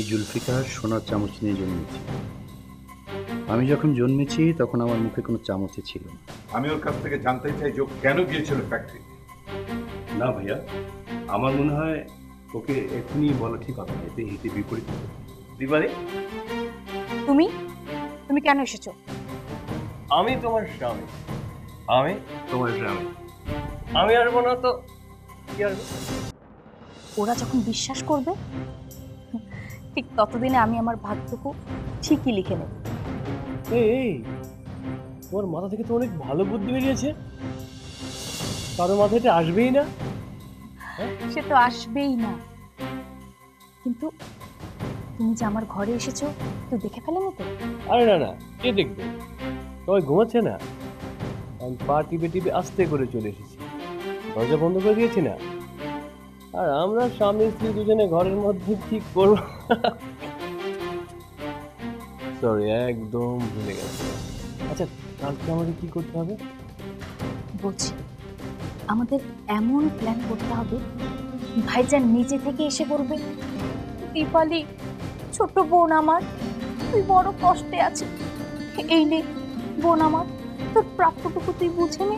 জুলফিকার সোনার চামচ নিয়ে জন্মেছি। আমি যখন জন্মেছি তখন আমার মুখে কোনো চামচে ছিল না। আমি ওর কাছ থেকে জানতে চাই যে ও কেন গিয়েছিল ফ্যাক্টরি। না ভাইয়া, আমার মনে হয় ওকে এখনই বলা ঠিক হবে, এতে হিতে বিপরীত হবে। দিবানি, তুমি তুমি কেন এসেছো? আমি তোমার স্বামী, আমি তোমার স্বামী, আমি আসবো না তো কি আসবো? ওরা যখন বিশ্বাস করবে ঠিক ততদিনে আমি আমার ভাগ্যটুকু ঠিকই লিখে নেব। এই তোমার মাথা থেকে তো অনেক ভালো বুদ্ধি বেরিয়েছে, কারো মাথায় এটা আসবেই না। সে তো আসবেই না, কিন্তু তুমি যে আমার ঘরে এসেছো তো দেখে ফেলেনি তো? আরে না না, কে দেখবে, সবাই ঘুমাচ্ছে না, আমি পা টিপে টিপে আস্তে করে চলে এসেছি, দরজা বন্ধ করে দিয়েছি না। আর আমরা স্বামী স্ত্রী দুজনে ঘরের মধ্যে ঠিক করবো। সরি, একদম ভুলে গেছি। আচ্ছা, কালকে আমাদের কি করতে হবে? বলছি, আমাদের এমন প্ল্যান করতে হবে ভাইজান নিজে থেকে এসে বলবে, দীপালি ছোট বোন আমার, তুই বড় কষ্টে আছিস, এই নে বোন আমার, তোর প্রাপ্যটুকু তুই বুঝে নে।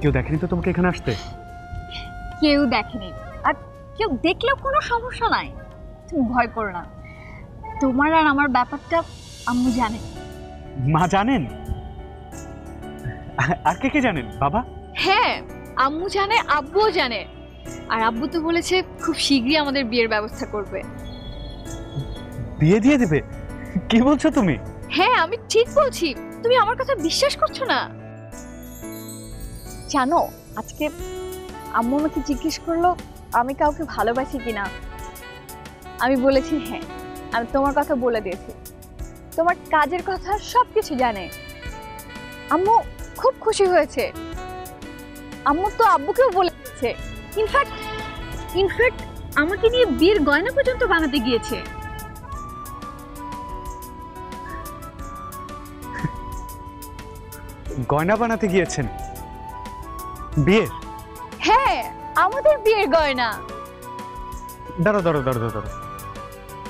কেউ দেখেনি তো তোমাকে এখানে আসতে? কেউ দেখেনি, আর কেউ দেখলেও কোনো সমস্যা নাই, তুমি ভয় করো না। তোমার আর আমার ব্যাপারটা আম্মু জানে। মা জানেন? আর কে কে জানেন? বাবা? হ্যাঁ, আম্মু জানে, আব্বুও জানে। আর আব্বু তো বলেছে খুব শীঘ্রই আমাদের বিয়ের ব্যবস্থা করবে। বিয়ে দিয়ে দেবে? কি বলছো তুমি? হ্যাঁ, আমি ঠিক বলছি, তুমি আমার কথা বিশ্বাস করছো না? জানো, আজকে আম্মু আমাকে জিজ্ঞেস করলো আমি কাউকে ভালোবাসি কিনা। আমি বলেছি হ্যাঁ, আমি তোমার কথা বলে দিয়েছি, তোমার কাজের কথা সবকিছু জানে। আম্মু খুব খুশি হয়েছে, আম্মু তো আব্বুকেও বলে দিয়েছে। ইনফ্যাক্ট আমাকে নিয়ে বিয়ের গয়না পর্যন্ত বানাতে গিয়েছে। গয়না বানাতে গিয়েছেন? বিয়ের? হ্যাঁ, আমাদের বিয়ের গয়না। দাঁড়ো দাঁড়ো দাঁড়ো দাঁড়ো,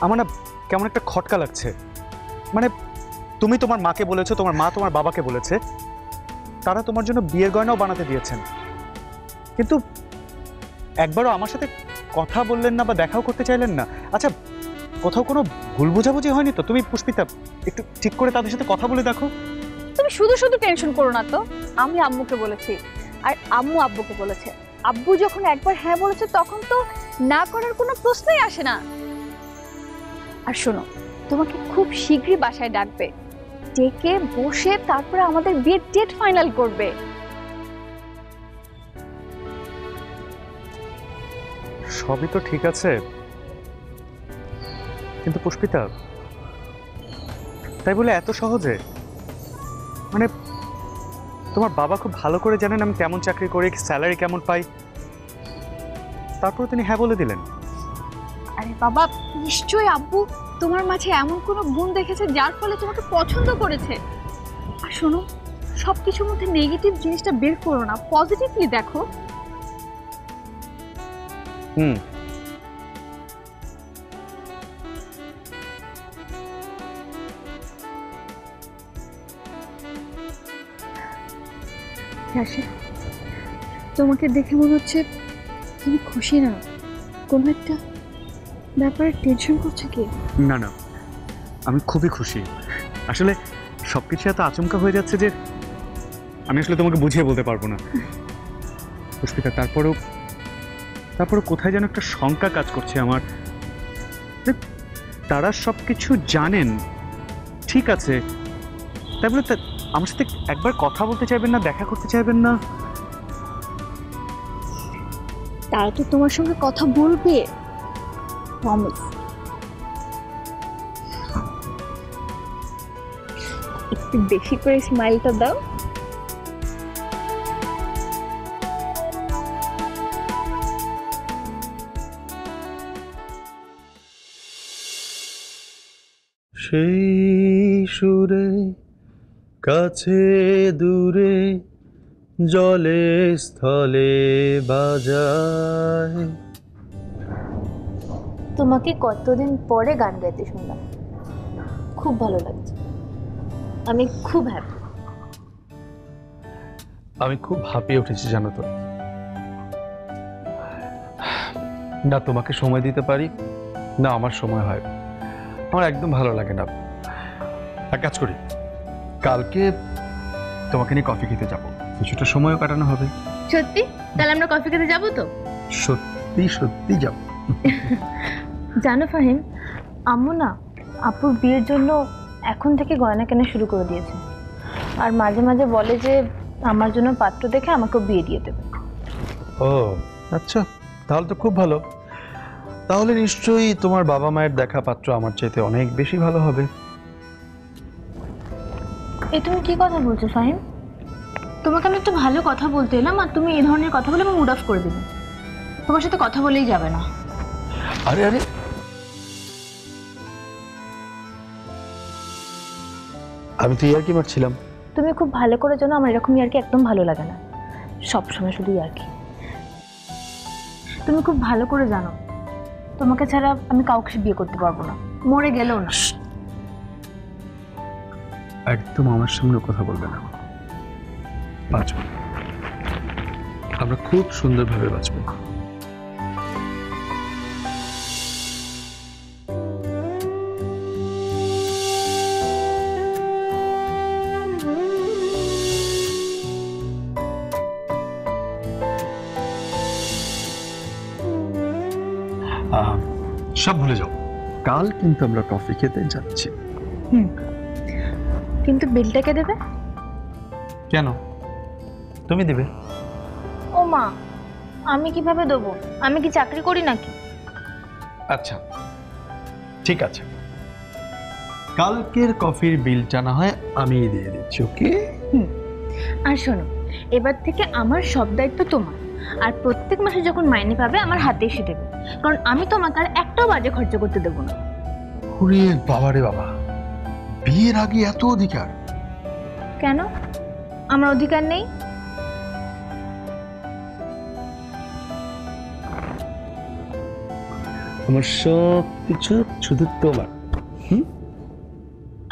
আমার না কেমন একটা খটকা লাগছে। মানে তুমি তোমার মাকে বলেছো, তোমার মা তোমার বাবাকে বলেছে, তারা তোমার জন্য বিয়ের গয়নাও বানাতে দিয়েছেন, কিন্তু একবারও আমার সাথে কথা বললেন না বা দেখাও করতে চাইলেন না। আচ্ছা, কোথাও কোনো ভুল বোঝাবুঝি হয়নি তো? তুমি পুষ্পিতা একটু ঠিক করে তাদের সাথে কথা বলে দেখো। তুমি শুধু শুধু টেনশন করো না তো, আমি আম্মুকে বলেছি আর আম্মু আব্বুকে বলেছে। আব্বু যখন একবার হ্যাঁ বলেছে তখন তো না করার কোনো প্রশ্নই আসে না। আর শোনো, তোমাকে খুব শীঘ্রই বাসায় ডাকবে, ডেকে বসে তারপরে আমাদের বিয়ের ডেট ফাইনাল করবে। সবই তো ঠিক আছে, কিন্তু পুষ্পিতা তাই বলে এত সহজে? মানে তোমার বাবা খুব ভালো করে জানেন আমি কেমন চাকরি করি, স্যালারি কেমন পাই, তারপর তিনি হ্যাঁ বলে দিলেন। আরে বাবা, নিশ্চয়ই আব্বু তোমার মাঝে এমন কোনো গুণ দেখেছে যার ফলে তোমাকে পছন্দ করেছে। আর শোনো, সবকিছুর মধ্যে নেগেটিভ জিনিসটা বের করো না, পজিটিভলি দেখো। তোমাকে দেখে মনে হচ্ছে তুমি খুশি না, কোনো একটা ব্যাপারে টেনশন করছে কি? না না, আমি খুবই খুশি। আসলে সবকিছু এত আচমকা হয়ে যাচ্ছে যে আমি আসলে তোমাকে বুঝিয়ে বলতে পারবো না পুষ্পিতা। তারপরও কোথায় যেন একটা শঙ্কা কাজ করছে আমার। তারা সবকিছু জানেন, ঠিক আছে, তাই বলে আমার সাথে একবার কথা বলতে চাইবেন না, দেখা করতে চাইবেন না? তারা তো তোমার সঙ্গে কথা বলবে, প্রমিস। একটু বেশি করে স্মাইলটা দাও। সেই সুরে কাছে দূরে জলে স্থলে বাজায়। তোমাকে কতদিন পরে গান গাইতে শুনলাম, খুব ভালো লাগছে, আমি খুব হ্যাপি। আমি খুব হাঁপিয়ে উঠেছি জানো তো। না তোমাকে সময় দিতে পারি, না আমার সময় হয়, আমার একদম ভালো লাগে না। এক কাজ করি, কালকে তোমাকে নিয়ে কফি খেতে যাব, কিছুটা সময়ও কাটানো হবে। সত্যি? তাহলে আমরা কফি খেতে যাবো তো? সত্যি সত্যি যাব। জানো ফাহিম, আম্মু না আপুর বিয়ের জন্য এখন থেকে গয়না কেনা শুরু করে দিয়েছে, আর মাঝে মাঝে বলে যে আমার জন্য পাত্র দেখে আমাকে বিয়ে দিয়ে দেবে। ও আচ্ছা, তাহলে তো খুব ভালো। তাহলে নিশ্চয়ই তোমার বাবা মায়ের দেখা পাত্র আমার চাইতে অনেক বেশি ভালো হবে। এ তুমি কি কথা বলছো ফাহিম? তোমাকে আমি একটু ভালো কথা বলতে এলাম আর তুমি এই ধরনের কথা বলে আমার মুড অফ করে দিবে। তোমার সাথে কথা বলেই যাবে না। আরে আরে, আমি তো ইয়ার্কি মারছিলাম। তুমি খুব ভালো করে জানো আমার এরকম ইয়ার্কি একদম ভালো লাগে না, সবসময় শুধু ইয়ার্কি। তুমি খুব ভালো করে জানো তোমাকে ছাড়া আমি কাউকে বিয়ে করতে পারবো না, মরে গেলেও না। একদম আমার সামনে কথা বলবে না। বাঁচবো, আমরা খুব সুন্দরভাবে বাঁচবো। সব ভুলে যাও, কাল কিন্তু আমরা কফি খেতে যাচ্ছি। কিন্তু বিলটা কে দেবে? কেন, তুমি দেবে? ও মা, আমি কিভাবে দেবো? আমি কি চাকরি করি নাকি? আচ্ছা ঠিক আছে, কালকের কফির বিলটা না হয় আমি দিয়ে দিচ্ছি, ওকে? আর শোনো, এবার থেকে আমার সব দায়িত্ব তোমার, আর প্রত্যেক মাসে যখন মাইনে পাবে আমার হাতে এসে দেবে, কারণ আমি তোমাকে আর একটাও বাজে খরচ করতে দেবো না। ওরে বাবা রে বাবা, বিয়ের আগে এত অধিকার? কেন, আমার অধিকার নেই? আমার সব কিছু শুধু তোমার।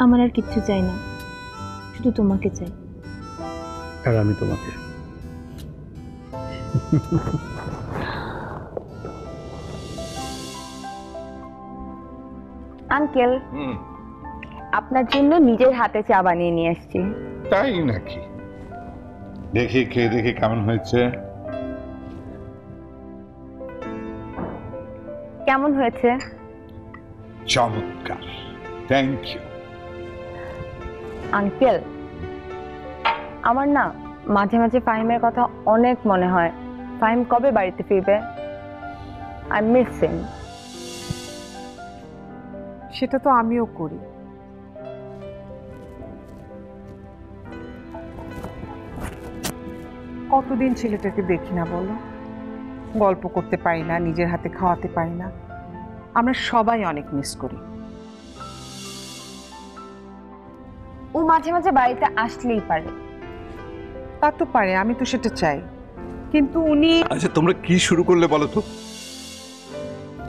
আমার আর কিচ্ছু চাই না, শুধু তোমাকে চাই। আর আমি তোমাকে। আঙ্কেল, আপনার জন্য নিজের হাতে চা বানিয়ে নিয়ে আসছি। তাই নাকি? দেখি খেয়ে দেখি কেমন হয়েছে। কেমন হয়েছে? চমৎকার, থ্যাংক ইউ। আঙ্কেল, আমার না মাঝে মাঝে ফাহিমের কথা অনেক মনে হয়। ফাহিম কবে বাড়িতে ফিরবে? আই মিস হিম। সেটা তো আমিও করি। কতদিন ছেলেটাকে দেখি না বলো, গল্প করতে পারি না, নিজের হাতে খাওয়াতে পারি না। আমরা সবাই অনেক মিস করি। ও মাঝে মাঝে বাড়িতে আসলেই পারে। তা তো পারে, আমি তো সেটা চাই, কিন্তু উনি। আচ্ছা তোমরা কি শুরু করলে বলো তো?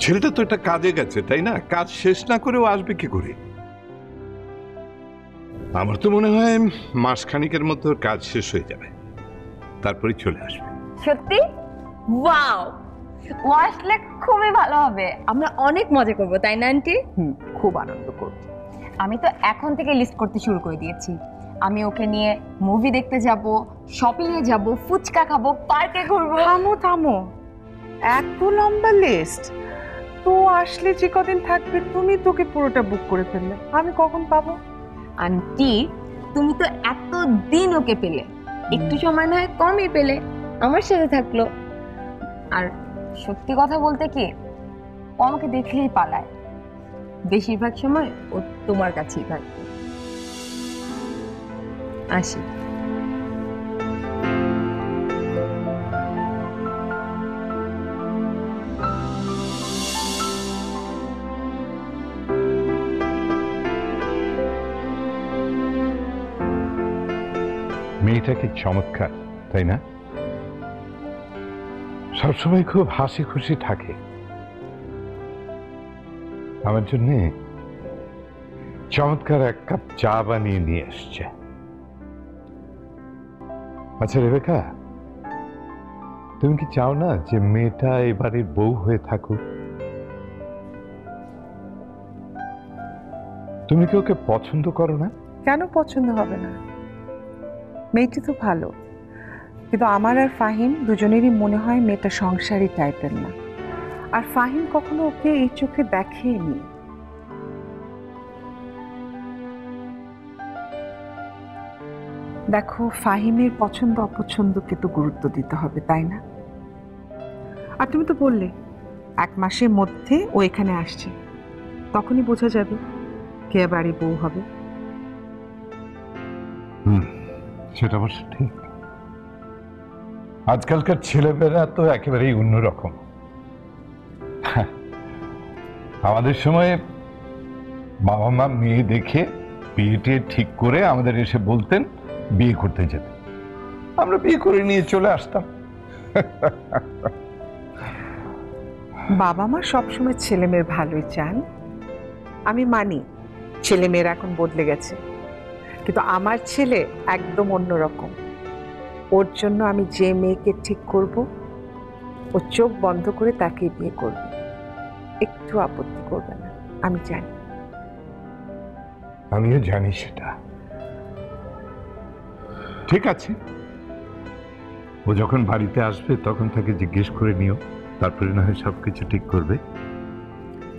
ছেলেটা তো একটা কাজে গেছে, তাই না? কাজ শেষ না করেও আসবে কি করে? আমার তো মনে হয় মাসখানিকের মধ্যে ওর কাজ শেষ হয়ে যাবে, তারপরে চলে আসবে। সত্যি? ওয়াও, ও আসলে খুবই ভালো হবে। আমরা অনেক মজা করবো, তাই না আন্টি? খুব আনন্দ করব। আমি তো এখন থেকে লিস্ট করতে শুরু করে দিয়েছি। আমি ওকে নিয়ে মুভি দেখতে যাব, শপিং এ যাব, ফুচকা খাবো, পার্কে ঘুরবো। থামো থামো, এত লম্বা লিস্ট? তো আসলে যে কদিন থাকবে তুমি তোকে পুরোটা বুক করে ফেললে, আমি কখন পাবো? আন্টি, তুমি তো এত দিন ওকে পেলে, একটু সময় নয় কমই পেলে, আমার সাথে থাকলো। আর সত্যি কথা বলতে কি, ও আমাকে দেখলেই পালায়, বেশিরভাগ সময় ও তোমার কাছেই থাকে। আসি। মেয়েটা কি চমৎকার, তাই না? সবসময় খুব হাসি খুশি থাকে। আমার জন্য চমৎকার এক কাপ চা বানিয়ে নিয়ে এসছে। আচ্ছা রেবেকা, তুমি কি চাও না যে মেয়েটা এই বাড়ির বউ হয়ে থাকুক? তুমি কি ওকে পছন্দ করো না? কেন পছন্দ হবে না? মেয়েটি তো ভালো, কিন্তু আমার আর ফাহিম দুজনেরই মনে হয় মেয়েটা সংসারী টাইপের না। আর ফাহিম কখনো ওকে এই চোখে দেখেনি। দেখো, ফাহিমের পছন্দ অপছন্দকে তো গুরুত্ব দিতে হবে, তাই না? আর তুমি তো বললে 1 মাসের মধ্যে ও এখানে আসছে, তখনই বোঝা যাবে কে বাড়ি বউ হবে। সেটা অবশ্য ঠিক। আজকালকার ছেলেমেয়েরা তো একেবারেই অন্যরকম। আমাদের সময়ে বাবা মা মেয়ে দেখে বিয়ে টিয়ে ঠিক করে আমাদের এসে বলতেন বিয়ে করতে যেতে, আমরা বিয়ে করে নিয়ে চলে আসতাম। বাবা মা সবসময় ছেলে মেয়ের ভালোই চান। আমি মানি ছেলে মেয়েরা এখন বদলে গেছে, কিন্তু আমার ছেলে একদম অন্যরকম। ওর জন্য আমি যে মেয়েকে ঠিক করব, ও চোখ বন্ধ করে তাকে বিয়ে করবে, একটু আপত্তি করবে না, আমি জানি। আমিও জানি সেটা। ঠিক আছে, ও যখন বাড়িতে আসবে তখন তাকে জিজ্ঞেস করে নিও, তারপরে না হয় সবকিছু ঠিক করবে।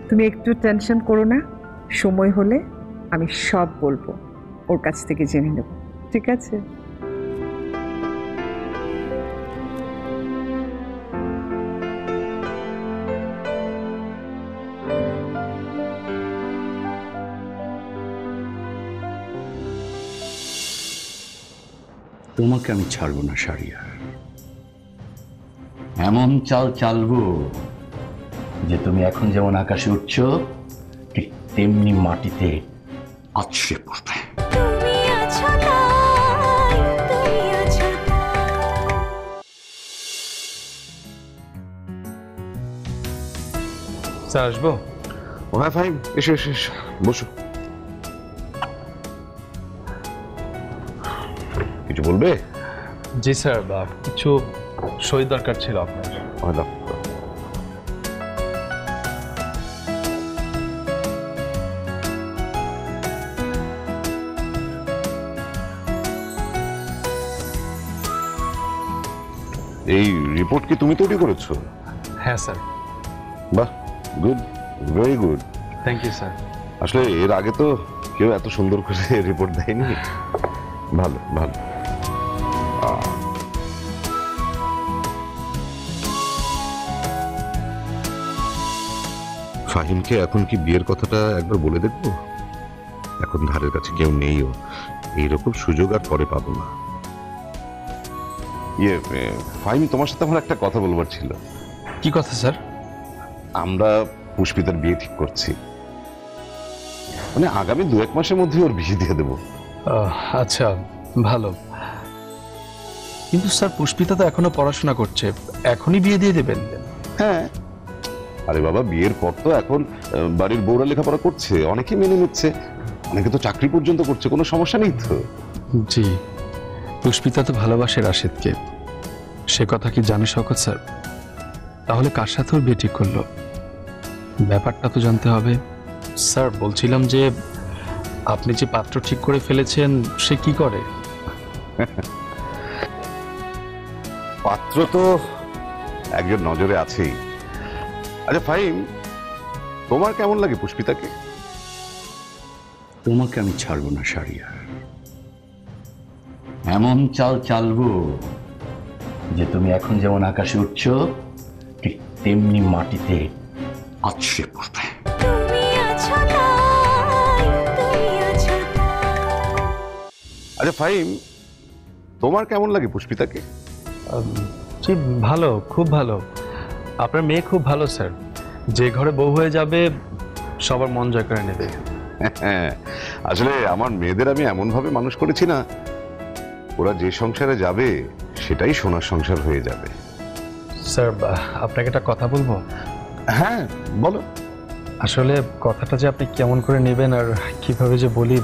তুমি একটু টেনশন করো না, সময় হলে আমি সব বলবো, ওর কাছ থেকে জেনে নেব, ঠিক আছে? তোমাকে আমি ছাড়বো না সারিয়া। এমন চাল চালবো যে তুমি এখন যেমন আকাশে উঠছো ঠিক তেমনি মাটিতে আছড়ে পড়বে। স্যার আসবো? ও হ্যাঁ ফাহিম, এসো এসো এসো, বসো। কিছু বলবে? জি স্যার, কিছু সই দরকার ছিল আপনার। হ্যালো। এই রিপোর্ট কি তুমি তৈরি করেছো? হ্যাঁ স্যার। বাহ, good, very good. Thank you sir. আসলে এর আগে তো কেউ এত সুন্দর করে রিপোর্ট দেয়নি। ভালো ভালো। ফাহিমকে এখন কি বিয়ের কথাটা একবার বলে দেখবো? এখন ধারের কাছে কেউ নেইও, এইরকম সুযোগ আর পরে পাবো না। ফাহিম, তোমার সাথে আমার একটা কথা বলবার ছিল। কি কথা স্যার? আমরা পুষ্পিতার বিয়ে ঠিক করছি, মানে আগামী 2-1 মাসের মধ্যে ওর বিয়ে দিয়ে দেবো। আচ্ছা, ভালো। কিন্তু স্যার, পুষ্পিতা তো এখনো পড়াশোনা করছে, এখনই বিয়ে দিয়ে দেবেন? হ্যাঁ, আরে বাবা, বিয়ের পর তো এখন বাড়ির বউরা লেখাপড়া করছে, অনেকে মেনে নিচ্ছে, অনেকে তো চাকরি পর্যন্ত করছে, কোনো সমস্যা নেই তো। জি, পুষ্পিতা তো ভালোবাসে রাশেদকে, সে কথা কি জানে শওকত স্যার? তাহলে কার সাথে ওর বিয়ে ঠিক করলো, ব্যাপারটা তো জানতে হবে। স্যার, বলছিলাম যে আপনি যে পাত্র ঠিক করে ফেলেছেন সে কি করে? পাত্র তো একজন নজরে আছেই। আচ্ছা ফাহিম, তোমার কেমন লাগে পুষ্পিতাকে? তোমাকে আমি ছাড়বো না সারিয়া। এমন চাল চালবো যে তুমি এখন যেমন আকাশে উঠছো ঠিক তেমনি মাটিতে আছড়ে পড়বে। আচ্ছা ফাহিম, তোমার কেমন লাগে পুষ্পিতাকে? জি, ভালো, খুব ভালো। আপনার মেয়ে খুব ভালো স্যার, যে ঘরে বউ হয়ে যাবে সবার মন জয় করে নেবে। আসলে আমার মেয়েদের আমি এমন ভাবে মানুষ করেছি না ওরা যে সংসারে যাবে সেটাই সোনার সংসার হয়ে যাবে। স্যার আপনাকে একটা কথা বলবো। হ্যাঁ বলো। আসলে কথাটা যে আপনি কেমন করে নেবেন আর কিভাবে যে বলি,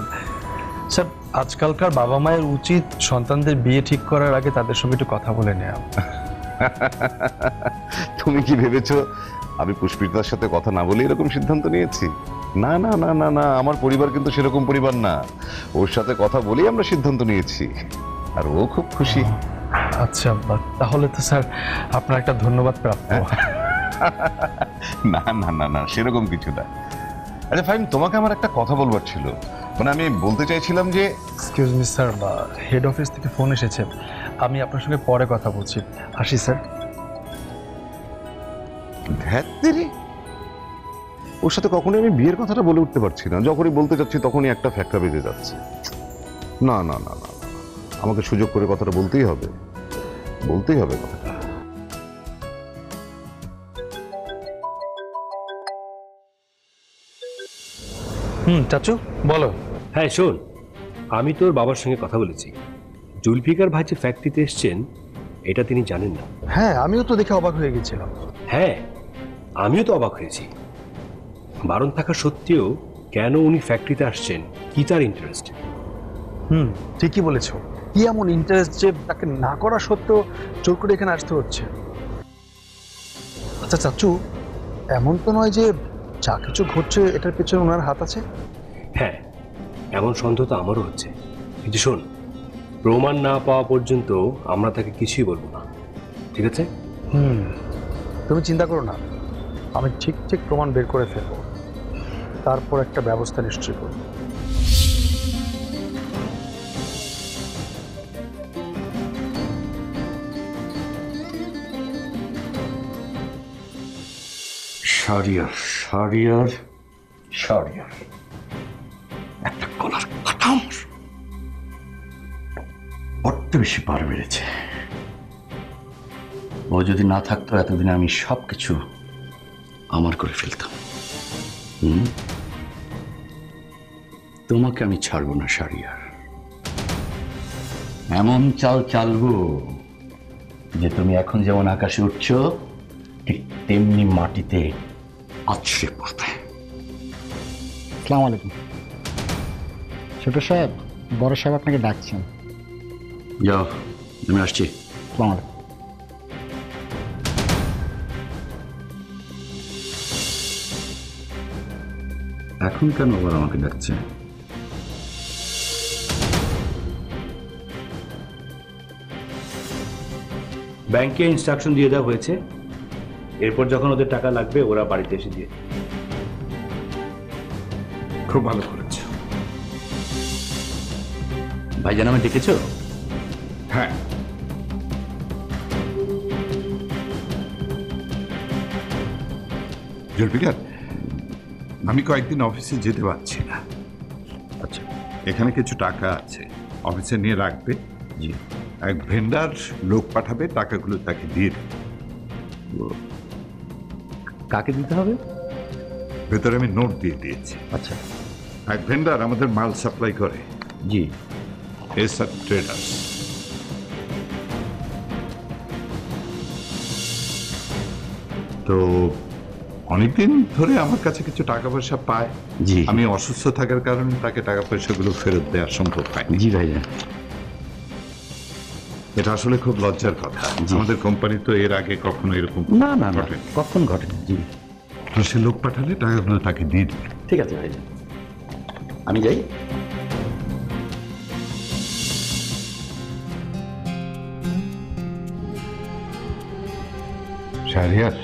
স্যার আজকালকার বাবা মায়ের উচিত সন্তানদের বিয়ে ঠিক করার আগে তাদের সঙ্গে একটু কথা বলে নেওয়া। তুমি কি ভেবেছো আমি পুষ্পিতার সাথে কথা না বলে এরকম সিদ্ধান্ত নিয়েছি? না না না না না, আমার পরিবার কিন্তু সেরকম পরিবার না। ওর সাথে কথা বলেই আমরা সিদ্ধান্ত নিয়েছি, আর ও খুব খুশি। আচ্ছা তাহলে তো স্যার আপনার একটা ধন্যবাদ প্রাপ্য। না না না না, সেরকম কিছু না। আচ্ছা ফাইন, তোমাকে আমার একটা কথা বলবার ছিল। মানে আমি বলতে চাইছিলাম যে excuse me sir, head office থেকে ফোন এসেছে, আমি আপনার সঙ্গে পরে কথা বলছি। আসি স্যার। ধ্যাত্তেরি, ওর সাথে কখনোই আমি বিয়ের কথাটা বলে উঠতে পারছি না। যখনই বলতে যাচ্ছি তখনই একটা ফ্যাক্টরা বেজে যাচ্ছে। না না না না, আমাকে সুযোগ করে কথাটা বলতেই হবে, বলতেই হবে কথাটা। চাচু বলো। হ্যাঁ শোন, আমি তোর বাবার সঙ্গে কথা বলেছি। জুলফিকার ভাই যে ফ্যাক্টরিতে এসছেন এটা তিনি জানেন না। হ্যাঁ আমিও তো দেখে অবাক হয়ে গেছিলাম। হ্যাঁ আমিও তো অবাক হয়েছি। বারণ থাকা সত্ত্বেও কেন উনি ফ্যাক্টরিতে আসছেন, কি তার ইন্টারেস্ট? ঠিকই বলেছো। কি এমন ইন্টারেস্ট যে তাকে না করা সত্ত্বেও জোর করে এখানে আসতে হচ্ছে? আচ্ছা চাচু, এমন তো নয় যে যা কিছু ঘটছে এটার পেছনে ওনার হাত আছে? হ্যাঁ এমন সন্দেহ তো আমারও হচ্ছে, কিন্তু শোন, প্রমাণ না পাওয়া পর্যন্ত আমরা তাকে কিছুই বলবো না, ঠিক আছে? তুমি চিন্তা করো না, আমি ঠিক ঠিক প্রমাণ বের করে ফেলবো, তারপর একটা ব্যবস্থা নিশ্চয়ই করবো। শাহরিয়ার শাহরিয়ার শাহরিয়ার একটা গলার কথা আমার বড্ড বেশি বার বেড়েছে। ও যদি না থাকতো এতদিনে আমি সবকিছু আমার করে ফেলতাম। তোমাকে আমি ছাড়বো না শাহরিয়ার। এমন চাল চালবো যে তুমি এখন যেমন আকাশে উঠছো ঠিক তেমনি মাটিতে আছড়ে পড়বে। আসসালামু আলাইকুম। ছোট সাহেব, বড় সাহেব আপনাকে ডাকছেন। যাও, আমি আসছি। আসসালামু আলাইকুম। এখন কেন আবার আমাকে ডাকছে? ব্যাংকে ইনস্ট্রাকশন দিয়ে দেওয়া হয়েছে, এরপর যখন ওদের টাকা লাগবে ওরা বাড়িতে এসে দিয়ে। খুব ভালো করেছো। ভাইজান আমি ডেকেছো? হ্যাঁ, জুলফিকার, আমি কয়েকদিন অফিসে যেতে পারছি না। আচ্ছা, এখানে কিছু টাকা আছে, অফিসে নিয়ে রাখবে। জি। এক ভেন্ডার লোক পাঠাবে, টাকাগুলো তাকে দিয়ে দেবে। কাকে দিতে হবে? ভেতরে আমি নোট দিয়ে দিয়েছি। আচ্ছা। এক ভেন্ডার আমাদের মাল সাপ্লাই করে। জি। SR traders. তো অনেকদিন ধরে আমার কাছে কিছু টাকা পয়সা পায়। জি। আমি অসুস্থ থাকার কারণে তাকে টাকা পয়সাগুলো ফেরত দেওয়া সম্ভব হয়নি। জি ভাইজান। এটা আসলে খুব লজ্জার কথা। আমাদের কোম্পানি তো এর আগে কখনো এরকম না না না, ঘটেনি। কখন ঘটেনি। জি। তো সে লোক পাঠালে টাকাগুলো তাকে দিয়ে দেবে। ঠিক আছে ভাইজান, আমি যাই। শাহরিয়ার,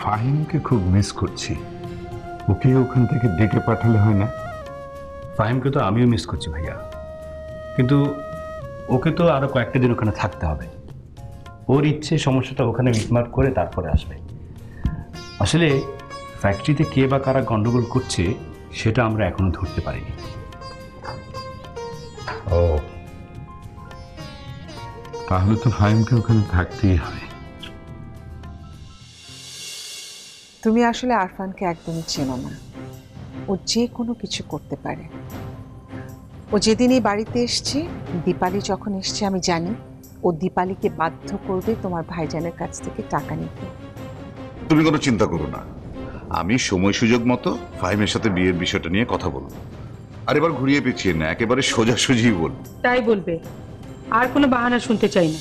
ফাহিমকে খুব মিস করছি। ওকে ওখান থেকে ডেকে পাঠালে হয় না? ফাহিমকে তো আমিও মিস করছি ভাইয়া, কিন্তু ওকে তো আরো কয়েকটা দিন ওখানে থাকতে হবে। ওর ইচ্ছে সমস্যাটা ওখানে মিটমাট করে তারপরে আসবে। আসলে ফ্যাক্টরিতে কে বা কারা গন্ডগোল করছে সেটা আমরা এখনো ধরতে পারিনি। ও, তাহলে তো ফাহিমকে ওখানে থাকতেই হয়। তুমি আসলে আরফানকে একদমই চেনো না। ও যে কোনো কিছু করতে পারে। ও যেদিনই বাড়িতে এসছে, দীপালি যখন এসছে, আমি জানি ও দীপালিকে বাধ্য করবে তোমার ভাইজানের কাছ থেকে টাকা নিতে। তুমি কোনো চিন্তা করো না, আমি সময় সুযোগ মতো ফাহিমের সাথে বিয়ের বিষয়টা নিয়ে কথা বলবো। আর এবার ঘুরিয়ে পেঁচিয়ে না, একেবারে সোজাসুজি বলবো। তাই বলবে, আর কোনো বাহানা শুনতে চাই না।